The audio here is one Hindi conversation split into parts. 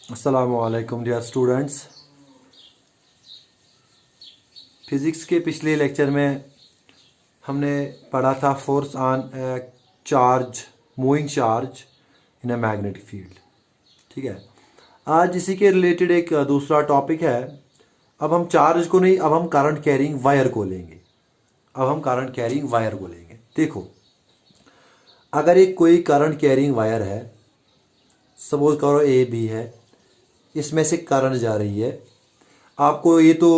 अस्सलामुअलैकुम डियर स्टूडेंट्स। फिज़िक्स के पिछले लेक्चर में हमने पढ़ा था force on charge, moving charge in a magnetic field. ठीक है, आज इसी के रिलेटेड एक दूसरा टॉपिक है। अब हम चार्ज को नहीं, अब हम करंट कैरिंग वायर को लेंगे। देखो, अगर एक कोई करंट कैरिंग वायर है, सपोज करो ए बी है, इसमें से करंट जा रही है। आपको ये तो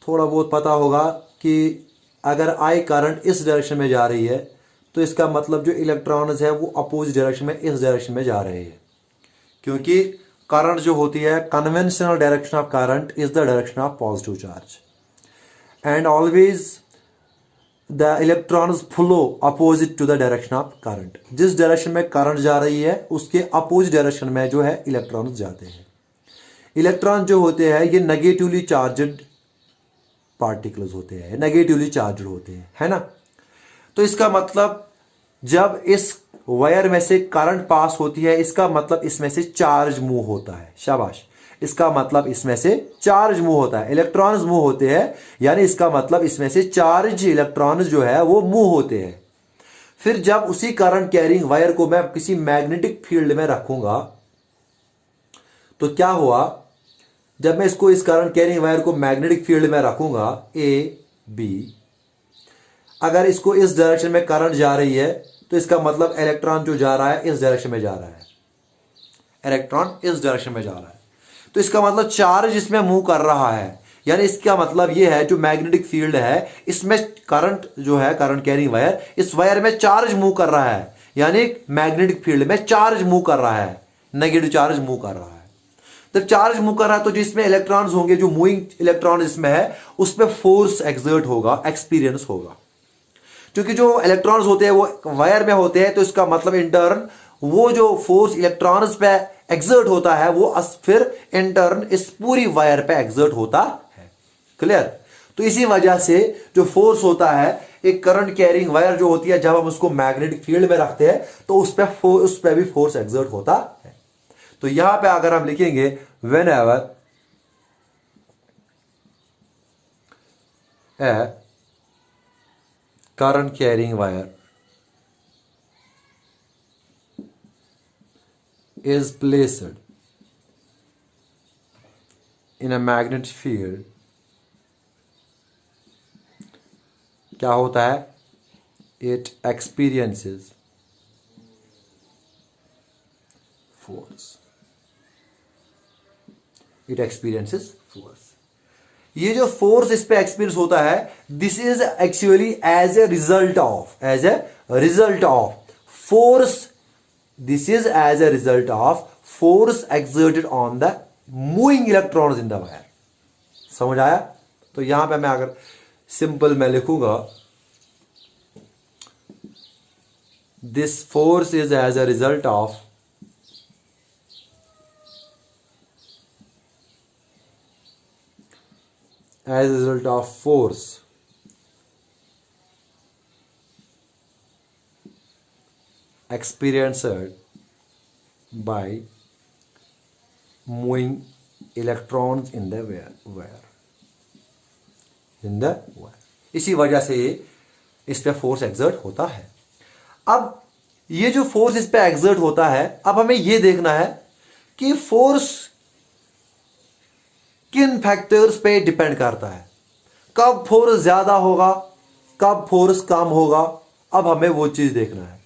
थोड़ा बहुत पता होगा कि अगर आई करंट इस डायरेक्शन में जा रही है तो इसका मतलब जो इलेक्ट्रॉन्स है वो अपोजिट डायरेक्शन में, इस डायरेक्शन में जा रहे हैं, क्योंकि करंट जो होती है, conventional direction of current is the direction of positive charge and always the electrons flow opposite to the direction of current. जिस डायरेक्शन में करंट जा रही है उसके अपोजिट डायरेक्शन में जो है इलेक्ट्रॉन्स जाते हैं। इलेक्ट्रॉन जो होते हैं ये नेगेटिवली चार्जड पार्टिकल्स होते हैं, नेगेटिवली चार्जड होते हैं, है ना। तो इसका मतलब जब इस वायर में से करंट पास होती है, इसका मतलब इसमें से चार्ज मूव होता है। शाबाश, इसका मतलब इसमें से चार्ज मूव होता है, इलेक्ट्रॉन्स मूव होते हैं, यानी इसका मतलब इसमें से चार्ज इलेक्ट्रॉन्स जो है वो मूव होते हैं। फिर जब उसी करंट कैरिंग वायर को मैं किसी मैग्नेटिक फील्ड में रखूंगा तो क्या हुआ, जब मैं इसको, इस करंट कैरिंग वायर को मैग्नेटिक फील्ड में रखूंगा ए बी, अगर इसको इस डायरेक्शन में करंट जा रही है तो इसका मतलब इलेक्ट्रॉन जो जा रहा है इस डायरेक्शन में जा रहा है, इलेक्ट्रॉन इस डायरेक्शन में जा रहा है, तो इसका मतलब चार्ज इसमें मूव कर रहा है। यानी इसका मतलब यह है जो मैग्नेटिक फील्ड है इसमें करंट जो है, करंट कैरिंग वायर, इस वायर में चार्ज मूव कर रहा है, यानी मैग्नेटिक फील्ड में चार्ज मूव कर रहा है, नेगेटिव चार्ज मूव कर रहा है। जब चार्ज मूव कर रहा है तो जिसमें इलेक्ट्रॉन्स होंगे, जो मूविंग इलेक्ट्रॉन इसमें है, उस पर फोर्स एक्सर्ट होगा, एक्सपीरियंस होगा। क्योंकि जो इलेक्ट्रॉन्स होते हैं वो वायर में होते हैं, तो इसका मतलब इंटर्न वो जो फोर्स इलेक्ट्रॉन्स पे एक्सर्ट होता है वो फिर इंटर्न इस पूरी वायर पे एक्सर्ट होता है। क्लियर। तो इसी वजह से जो फोर्स होता है, एक करंट कैरिंग वायर जो होती है, जब हम उसको मैग्नेटिक फील्ड में रखते हैं तो उस पर भी फोर्स एक्सर्ट होता है। तो यहां पे अगर हम लिखेंगे when ever A current carrying wire is placed in a magnetic field, क्या होता है, it experiences force, ये जो फोर्स इस पे एक्सपीरियंस होता है, this is actually as a result of force, this is as a result of force exerted on the moving electrons in the wire। समझ आया। तो यहां पे मैं अगर सिंपल मैं लिखूंगा, this force is as a result of force experienced by moving electrons in the wire। इसी वजह से इस पे फोर्स एक्सर्ट होता है। अब ये जो फोर्स इस पे एक्सर्ट होता है, अब हमें ये देखना है कि फोर्स किन फैक्टर्स पे डिपेंड करता है, कब फोर्स ज्यादा होगा, कब फोर्स कम होगा। अब हमें वो चीज देखना है,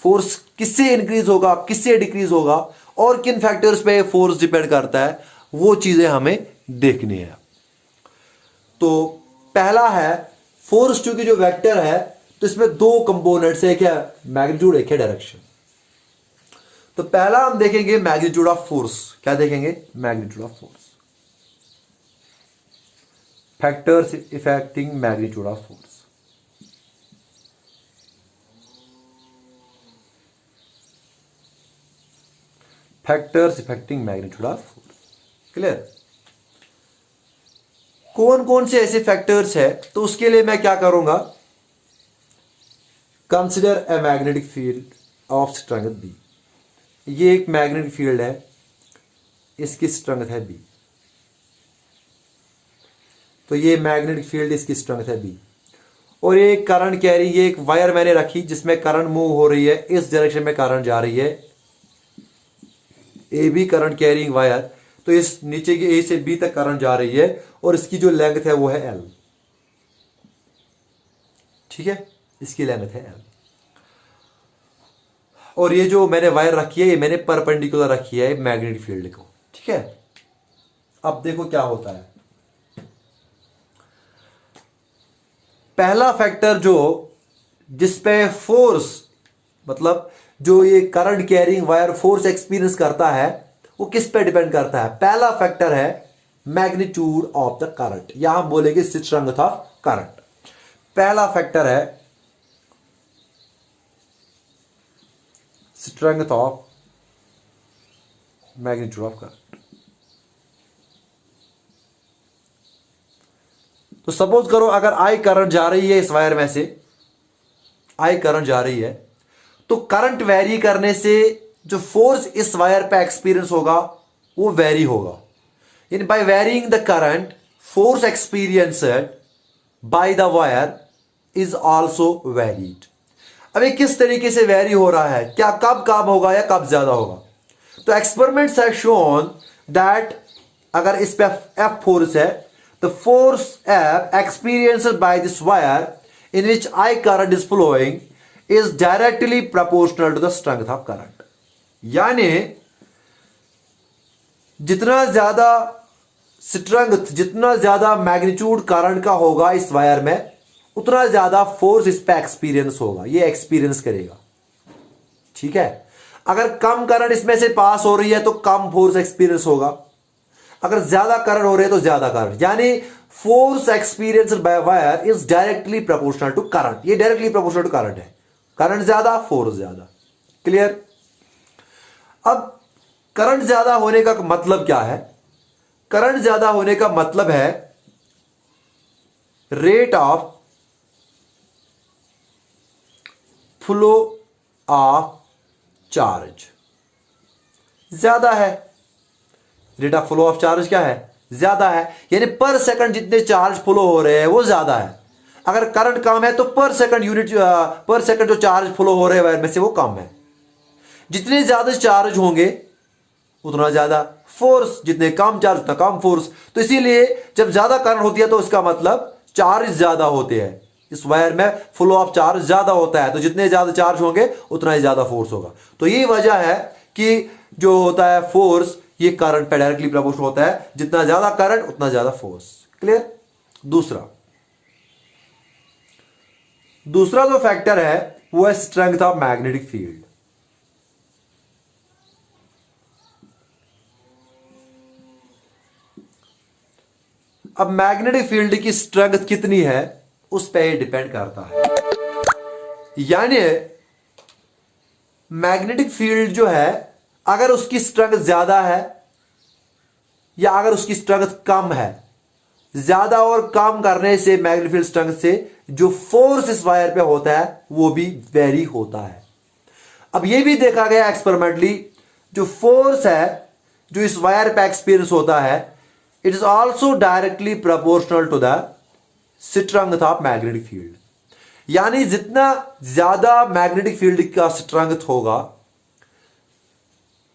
फोर्स किससे इंक्रीज होगा, किससे डिक्रीज होगा, और किन फैक्टर्स पे फोर्स डिपेंड करता है, वो चीजें हमें देखनी है। तो पहला है फोर्स, चूंकि जो वेक्टर है तो इसमें दो कंपोनेंट्स है, क्या, मैग्नीट्यूड, एक है डायरेक्शन। तो पहला हम देखेंगे मैग्नीट्यूड ऑफ फोर्स। क्या देखेंगे, magnitude of force, factors affecting magnitude of force. Factors affecting magnitude of force. Clear. कौन कौन से ऐसे फैक्टर्स है, तो उसके लिए मैं क्या करूंगा, consider a magnetic field of strength B. ये एक मैग्नेटिक फील्ड है इसकी स्ट्रेंथ है बी। तो ये मैग्नेटिक फील्ड इसकी स्ट्रेंथ है बी। और ये करंट कैरी, ये एक वायर मैंने रखी जिसमें करंट मूव हो रही है, इस डायरेक्शन में करंट जा रही है, A B current carrying wire. तो इस नीचे की ए से बी तक करंट जा रही है और इसकी जो लेंथ है वो है एल। ठीक है, इसकी लेंथ है एल। और ये जो मैंने वायर रखी है ये मैंने परपेंडिकुलर रखी है मैग्नेटिक फील्ड को। ठीक है, अब देखो क्या होता है। पहला फैक्टर जो जिस पे फोर्स, मतलब जो ये current carrying wire force experience करता है वो किस पे डिपेंड करता है? पहला फैक्टर है मैग्नीट्यूड ऑफ द करंट, या हम बोलेंगे स्ट्रेंथ ऑफ करंट। पहला फैक्टर है strength of magnitude of current. तो सपोज करो अगर आई करंट जा रही है इस वायर में से, आई करंट जा रही है, तो करंट वेरी करने से जो फोर्स इस वायर पे एक्सपीरियंस होगा वो वेरी होगा। यानी by varying the current, force experienced by the wire is also varied. अब ये किस तरीके से वेरी हो रहा है, क्या कब कम होगा या कब ज्यादा होगा? तो एक्सपेरिमेंट्स हैव शोन दैट अगर इस पे एफ फोर्स है, the force F experienced by this wire in which I current is flowing is directly proportional to the strength of current। यानी जितना ज्यादा स्ट्रेंथ, जितना ज्यादा मैग्नीट्यूड करंट का होगा इस वायर में, उतना ज्यादा फोर्स इस पे एक्सपीरियंस होगा, ये एक्सपीरियंस करेगा। ठीक है, अगर कम करंट इसमें से पास हो रही है तो कम फोर्स एक्सपीरियंस होगा, अगर ज्यादा करंट हो रही है तो ज्यादा करंट। यानी force experienced by wire is directly proportional to current. ये डायरेक्टली प्रोपोर्शनल टू करंट है, करंट ज्यादा फोर्स ज्यादा। क्लियर? अब करंट ज्यादा होने का मतलब क्या है? करंट ज्यादा होने का मतलब है rate of flow of charge ज्यादा है। Rate of flow of charge क्या है? ज्यादा है। यानी पर सेकंड जितने चार्ज फ्लो हो रहे हैं वो ज्यादा है। अगर करंट कम है तो पर सेकंड यूनिट, पर सेकंड जो चार्ज फ्लो हो रहे हैं वायर में से वो कम है। जितने ज्यादा चार्ज होंगे उतना ज्यादा फोर्स, जितने कम चार्ज उतना कम फोर्स। तो इसीलिए जब ज्यादा करंट होती है तो इसका मतलब चार्ज ज्यादा होते हैं, इस वायर में फ्लो ऑफ चार्ज ज्यादा होता है, तो जितने ज्यादा चार्ज होंगे उतना ही ज्यादा फोर्स होगा। तो यही वजह है कि जो होता है फोर्स ये करंट पे डायरेक्टली प्रोपोर्शनल होता है, जितना ज्यादा करंट उतना ज्यादा फोर्स। क्लियर? दूसरा जो फैक्टर है वो है स्ट्रेंथ ऑफ मैग्नेटिक फील्ड। अब मैग्नेटिक फील्ड की स्ट्रेंथ कितनी है उस पर डिपेंड करता है। यानी मैग्नेटिक फील्ड जो है अगर उसकी स्ट्रेंथ ज्यादा है या अगर उसकी स्ट्रेंथ कम है, ज्यादा और कम करने से मैग्नेटिक फील्ड स्ट्रेंथ से जो फोर्स इस वायर पे होता है वो भी वेरी होता है। अब यह भी देखा गया एक्सपेरिमेंटली, जो फोर्स है जो इस वायर पे एक्सपीरियंस होता है, it is also directly proportional to the strength of magnetic field. यानी जितना ज्यादा मैग्नेटिक फील्ड का स्ट्रेंथ होगा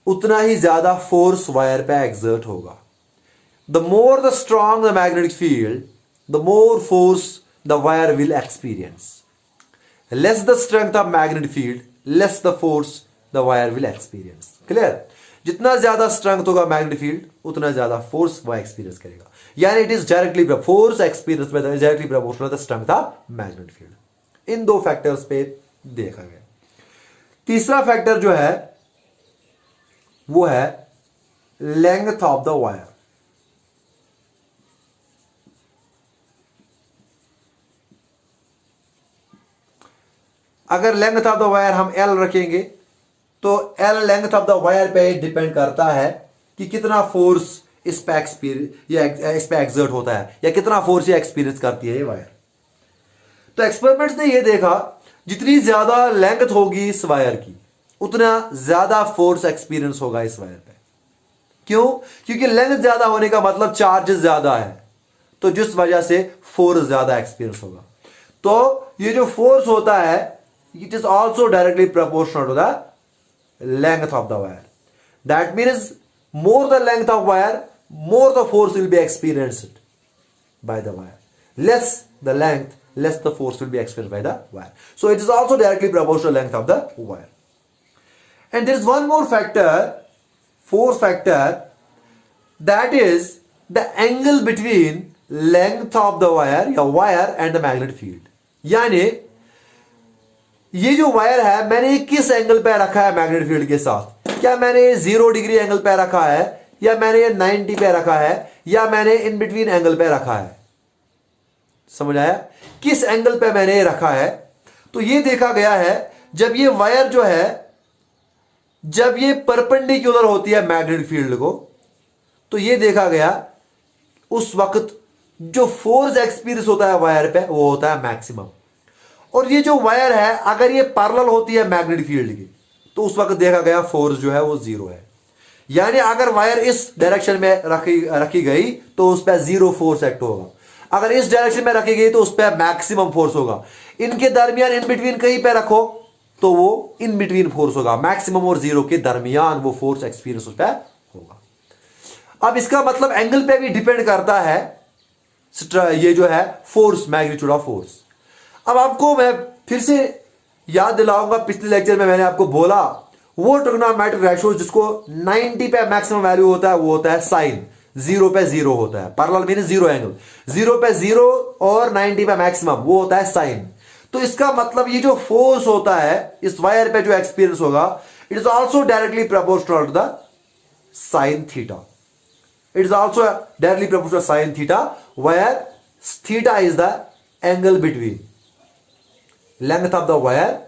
उतना ही ज्यादा फोर्स वायर पे एक्सर्ट होगा। The more the strong the magnetic field, the more force the wire will experience. Less the strength of magnetic field, less the force the wire will experience. Clear? जितना ज्यादा स्ट्रेंथ होगा मैग्नेटिक फील्ड उतना ज्यादा फोर्स वह एक्सपीरियंस करेगा। यानी it is directly force experience में directly proportional the strength of magnetic field. इन दो फैक्टर्स पे देखा गया। तीसरा फैक्टर जो है वो है लेंथ ऑफ द वायर। अगर लेंथ ऑफ द वायर हम एल रखेंगे तो L length of the wire पे डिपेंड करता है कि कितना फोर्स इस पे एक्सर्ट होता है या कितना फोर्स ये एक्सपीरियंस करती है ये वायर। तो एक्सपेरिमेंट्स ने ये देखा जितनी ज्यादा लेंथ होगी इस वायर की उतना ज्यादा फोर्स एक्सपीरियंस होगा इस वायर पे। क्यों? क्योंकि लेंथ ज्यादा होने का मतलब चार्जेस ज्यादा है, तो जिस वजह से फोर्स ज्यादा एक्सपीरियंस होगा। तो ये जो फोर्स होता है it is also directly proportional to the length of the wire. That means more the length of wire, more the force will be experienced by the wire. Less the length, less the force will be experienced by the wire. So it is also directly proportional length of the wire. And there is one more factor, force factor, that is the angle between length of the wire या wire and the magnetic field. यानी ये जो वायर है मैंने किस एंगल पे रखा है मैग्नेटिक फील्ड के साथ? क्या मैंने 0 डिग्री एंगल पे रखा है, या मैंने ये 90 पे रखा है, या मैंने इन बिटवीन एंगल पे रखा है? समझ आया? किस एंगल पे मैंने ये रखा है? तो ये देखा गया है जब ये वायर जो है जब ये परपेंडिकुलर होती है मैग्नेटिक फील्ड को, तो ये देखा गया उस वक्त जो फोर्स एक्सपीरियंस होता है वायर पे वो होता है मैक्सिमम। और ये जो वायर है अगर ये पैरेलल होती है मैग्नेटिक फील्ड की तो उस वक्त देखा गया फोर्स जो है वो 0 है। यानी अगर वायर इस डायरेक्शन में रखी गई तो उस पर 0 फोर्स एक्ट होगा, अगर इस डायरेक्शन में रखी गई तो उस पर मैक्सिमम फोर्स होगा। इनके दरमियान इन बिटवीन कहीं पे रखो तो वो इन बिटवीन फोर्स होगा, मैक्सिमम और 0 के दरमियान वो फोर्स एक्सपीरियंस उस पर होगा। अब इसका मतलब एंगल पे भी डिपेंड करता है ये जो है फोर्स, मैग्नीट्यूड ऑफ फोर्स। अब आपको मैं फिर से याद दिलाऊंगा, पिछले लेक्चर में मैंने आपको बोला वो ट्रिग्नोमेट्रिक रेशियो जिसको 90 पे मैक्सिमम वैल्यू होता है वो होता है साइन, 0 पे 0 होता है। पैरेलल मींस 0 एंगल, 0 पे 0 और 90 पे मैक्सिमम वो होता है साइन। तो इसका मतलब ये जो फोर्स होता है इस वायर पे जो एक्सपीरियंस होगा it is also directly proportional to the sine theta. It is also directly proportional sine theta, where theta is the angle between length of the wire,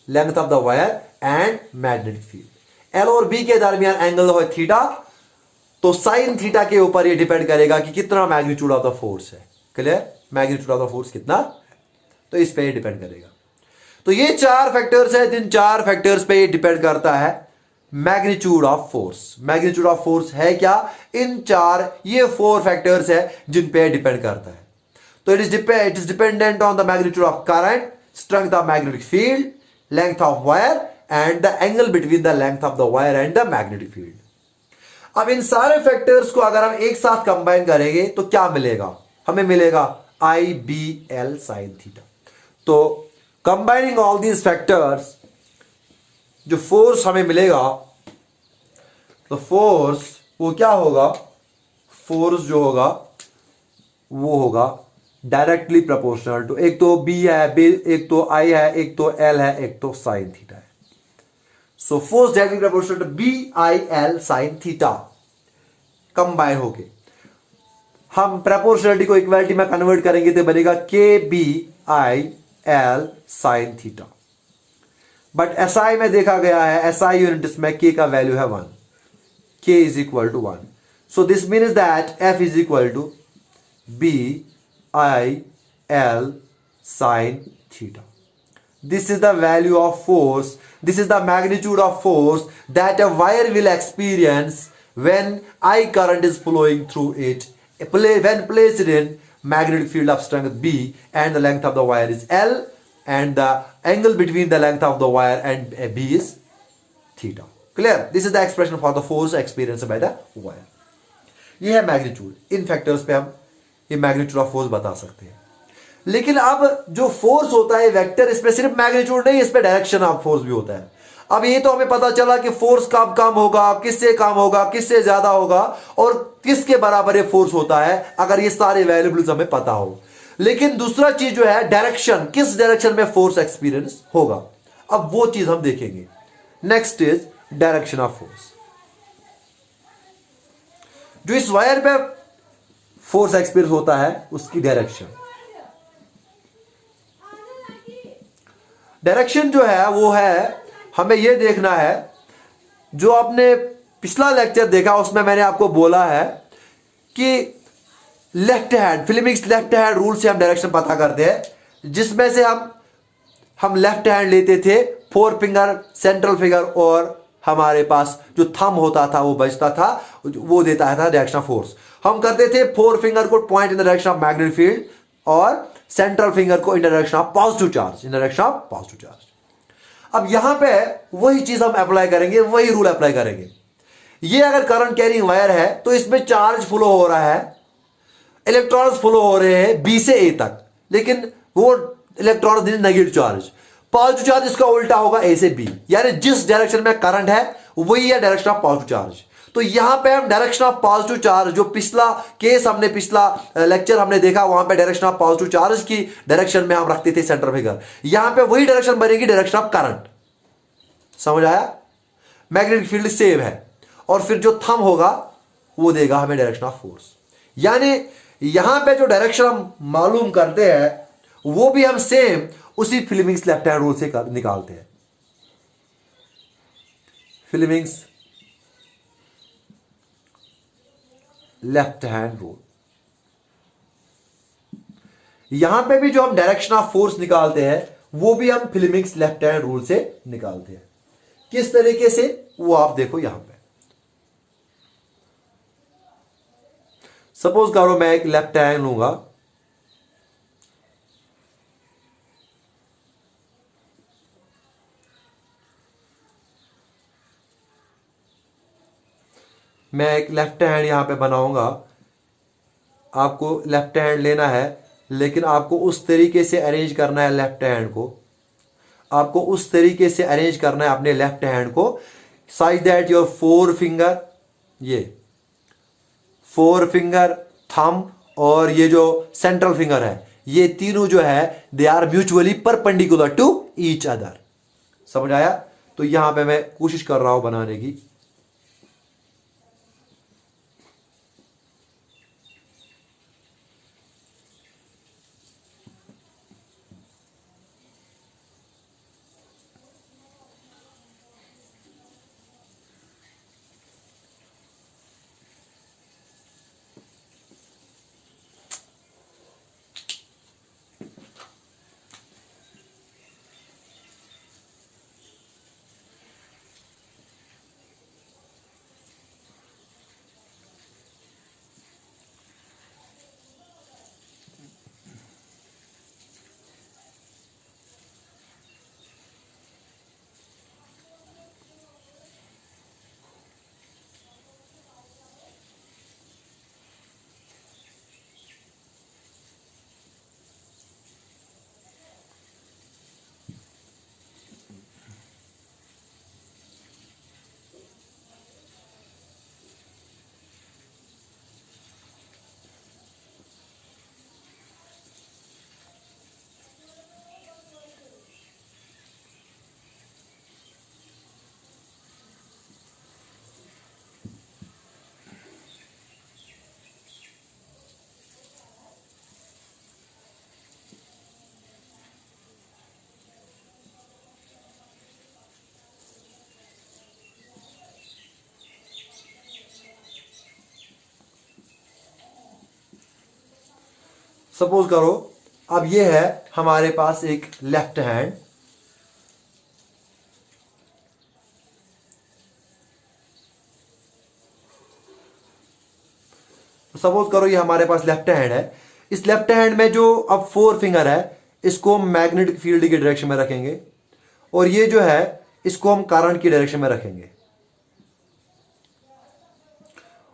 length of the wire and magnetic field. L और बी के दरमियान एंगल है थीटा, तो साइन थीटा के ऊपर ये डिपेंड करेगा कि कितना मैग्नीट्यूड ऑफ द फोर्स है। Clear? Magnitude of the force कितना, तो इस पे डिपेंड करेगा। तो ये 4 फैक्टर्स है, जिन 4 फैक्टर्स पे ये डिपेंड करता है magnitude of force. Magnitude of force है क्या? इन 4 ये 4 फैक्टर्स है जिन पे डिपेंड करता है। So it is dependent on the magnitude of current, strength of magnetic field, length of wire and the angle between the length of the wire and the magnetic field. अब इन सारे फैक्टर्स को अगर हम एक साथ कंबाइन करेंगे तो क्या मिलेगा? हमें मिलेगा IBL sin थीटा। तो कंबाइनिंग ऑल दीज फैक्टर्स जो फोर्स हमें मिलेगा, तो फोर्स वो क्या होगा? फोर्स जो होगा वो होगा डायरेक्टली प्रोपोर्शनल टू, एक तो B है, एक तो I है, एक तो L है, एक तो साइन थीटा है। So force directly proportional to BIL sine theta combine होके हम प्रोपोर्शनलिटी को इक्वालिटी में कन्वर्ट करेंगे तो बनेगा KBIL sine theta. But SI में देखा गया है, SI यूनिट में K का वैल्यू है 1, K is equal to 1। So this means that F is equal to BIL sin theta. This is the value of force, this is the magnitude of force that a wire will experience when I current is flowing through it, when placed in magnetic field of strength B and the length of the wire is L and the angle between the length of the wire and B is theta. Clear? This is the expression for the force experienced by the wire. ये है मैग्नीट्यूड। इन फैक्टर्स पे हम ये मैग्नीट्यूड ऑफ फोर्स बता सकते हैं। लेकिन अब जो फोर्स होता है वेक्टर, इसमें सिर्फ मैग्नीट्यूड नहीं, इसमें डायरेक्शन ऑफ फोर्स भी होता है। अब ये तो हमें पता चला कि फोर्स कब कम होगा, किससे कम होगा, किससे ज्यादा होगा और किसके बराबर ये फोर्स होता है, अगर ये सारे वेरिएबल्स हमें पता हो। लेकिन दूसरा चीज जो है डायरेक्शन, किस डायरेक्शन में फोर्स एक्सपीरियंस होगा, अब वो चीज हम देखेंगे। Next is direction of force. जो इस वायर पे फोर्स एक्सपीरियंस होता है उसकी डायरेक्शन, डायरेक्शन जो है वो है हमें ये देखना है, जो आपने पिछला लेक्चर देखा उसमें मैंने आपको बोला है कि left hand, Fleming's left hand rule से हम डायरेक्शन पता करते हैं, जिसमें से हम लेफ्ट हैंड लेते थे, 4 फिंगर, सेंट्रल फिंगर और हमारे पास जो थंब होता था वो बचता था, वो देता था डायरेक्शन ऑफ फोर्स। हम करते थे फोर फिंगर को point in the direction of magnetic field और सेंट्रल फिंगर को इन direction of positive charge, in direction of positive charge. अब यहां पे वही चीज हम अप्लाई करेंगे, वही रूल अप्लाई करेंगे। ये अगर करंट कैरिंग वायर है तो इसमें चार्ज फ्लो हो रहा है, इलेक्ट्रॉन्स फ्लो हो रहे हैं बी से ए तक, लेकिन वो electron negative charge. Positive charge इसका उल्टा होगा ए से बी, यानी जिस डायरेक्शन में करंट है वही है डायरेक्शन ऑफ पॉजिटिव चार्ज। तो यहां पे हम डायरेक्शन ऑफ पॉजिटिव चार्ज, जो पिछला केस हमने पिछला लेक्चर हमने देखा, वहां पे डायरेक्शन ऑफ पॉजिटिव चार्ज की डायरेक्शन में हम रखते थे सेंटर फिगर, यहां पे वही डायरेक्शन बनेगी डायरेक्शन ऑफ करंट। समझ आया? मैग्नेटिक फील्ड सेम है और फिर जो थंब होगा वो देगा हमें डायरेक्शन ऑफ फोर्स। यानी यहां पे जो डायरेक्शन हम मालूम करते हैं वो भी हम सेम उसी फ्लेमिंग्स लेफ्ट हैंड रूल से निकालते हैं। फ्लेमिंग्स लेफ्ट हैंड रूल, यहां पे भी जो हम डायरेक्शन ऑफ फोर्स निकालते हैं वो भी हम फ्लेमिंग्स लेफ्ट हैंड रूल से निकालते हैं। किस तरीके से वो आप देखो। यहां पे सपोज करो मैं एक लेफ्ट हैंड लूंगा, मैं एक लेफ्ट हैंड यहां पे बनाऊंगा। आपको लेफ्ट हैंड लेना है, लेकिन आपको उस तरीके से अरेंज करना है लेफ्ट हैंड को, आपको उस तरीके से अरेंज करना है अपने लेफ्ट हैंड को such that your four finger, ये फोर फिंगर, थंब और ये जो सेंट्रल फिंगर है, ये तीनों जो है they are mutually perpendicular to each other. समझ आया? तो यहां पे मैं कोशिश कर रहा हूं बनाने की। सपोज करो अब ये है हमारे पास एक लेफ्ट हैंड, सपोज करो ये हमारे पास लेफ्ट हैंड है। इस लेफ्ट हैंड में जो अब फोर फिंगर है इसको हम मैग्नेटिक फील्ड की डायरेक्शन में रखेंगे और ये जो है इसको हम करंट की डायरेक्शन में रखेंगे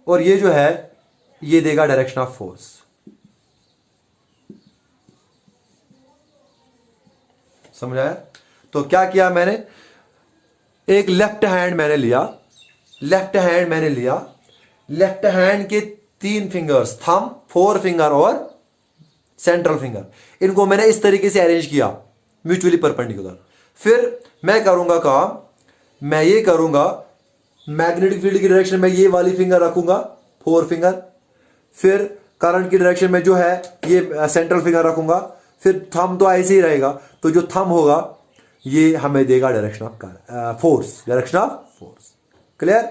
और ये जो है ये देगा डायरेक्शन ऑफ फोर्स। समझ आया? तो क्या किया मैंने, एक लेफ्ट हैंड मैंने लिया, लेफ्ट हैंड के तीन फिंगर्स, थंब, फोर फिंगर और सेंट्रल फिंगर, इनको मैंने इस तरीके से अरेंज किया म्यूचुअली परपेंडिकुलर। फिर मैं करूंगा काम, मैं ये करूंगा मैग्नेटिक फील्ड की डायरेक्शन में ये वाली फिंगर रखूंगा, फोर फिंगर, फिर करंट की डायरेक्शन में जो है ये सेंट्रल फिंगर रखूंगा, फिर थंब तो ऐसे ही रहेगा, तो जो थंब होगा ये हमें देगा direction of force, direction of force. Clear?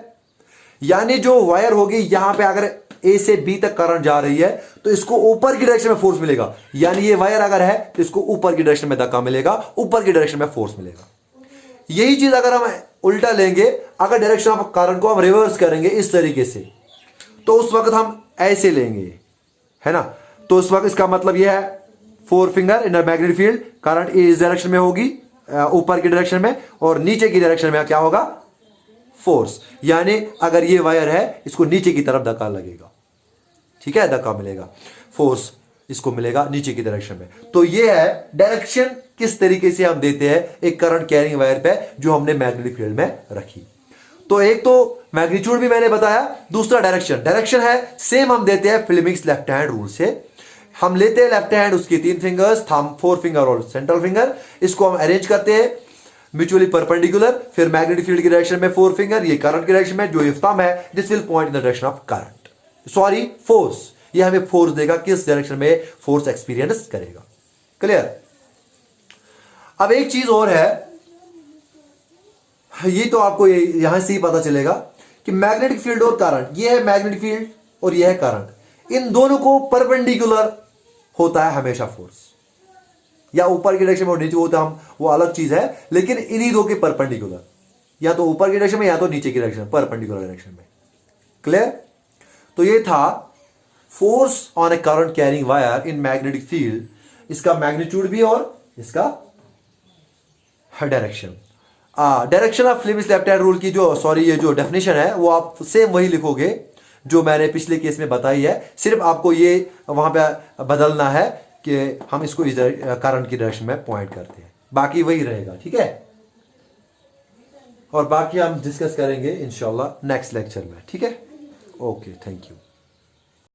यानी जो वायर होगी यहां पे अगर ए से बी तक करंट जा रही है तो इसको ऊपर की डायरेक्शन में फोर्स मिलेगा, यानी ये वायर अगर है तो इसको ऊपर की डायरेक्शन में धक्का मिलेगा, ऊपर की डायरेक्शन में फोर्स मिलेगा। यही चीज अगर हम उल्टा लेंगे, अगर डायरेक्शन ऑफ करंट को हम रिवर्स करेंगे इस तरीके से, तो उस वक्त हम ऐसे लेंगे, है ना। तो उस वक्त इसका मतलब यह है 4 finger in magnetic field, current इस डायरेक्शन में होगी, ऊपर की डायरेक्शन में, और नीचे की डायरेक्शन में क्या होगा, फोर्स। यानी अगर ये वायर है इसको नीचे की तरफ धक्का लगेगा, ठीक है, धक्का मिलेगा, फोर्स इसको मिलेगा नीचे की डायरेक्शन में। तो ये है डायरेक्शन किस तरीके से हम देते हैं एक करंट कैरिंग वायर पे जो हमने मैग्नेटिक फील्ड में रखी। तो एक तो मैग्नीट्यूड भी मैंने बताया, दूसरा डायरेक्शन है सेम हम देते हैं फिल्मिंग्स लेफ्ट हैंड रूल से। हम लेते हैं लेफ्ट हैंड उसकी 3 फिंगर्स, थंब 4 फिंगर और सेंट्रल फिंगर, इसको हम अरेंज करते हैं म्यूचुअली परपेंडिकुलर, फिर मैग्नेटिक फील्ड की डायरेक्शन में 4 फिंगर, ये करंट की डायरेक्शन में, जो ये थंब है this will point in the direction of current, sorry force, ये हमें फोर्स देगा किस डायरेक्शन में फोर्स एक्सपीरियंस करेगा। क्लियर। अब एक चीज और है, ये तो आपको यहां से ही पता चलेगा कि मैग्नेटिक फील्ड और करंट, ये है मैग्नेटिक फील्ड और ये है करंट, इन दोनों को परपेंडिकुलर होता है हमेशा फोर्स, या ऊपर की डायरेक्शन में और नीचे होता हम वो अलग चीज है, लेकिन इन्हीं दो के परपेंडिकुलर, या तो ऊपर की डायरेक्शन में या तो नीचे की डायरेक्शन, परपेंडिकुलर डायरेक्शन में। क्लियर। तो ये था force on A current carrying wire in magnetic field, इसका मैग्नीट्यूड भी और इसका direction. Direction of films left hand rule की जो ये जो डेफिनेशन है वो आप सेम वही लिखोगे जो मैंने पिछले केस में बताई है, सिर्फ आपको ये वहां पे बदलना है कि हम इसको इस करंट की डायरेक्शन में पॉइंट करते हैं, बाकी वही रहेगा, ठीक है। और बाकी हम डिस्कस करेंगे इंशाल्लाह नेक्स्ट लेक्चर में, ठीक है। Okay, thank you.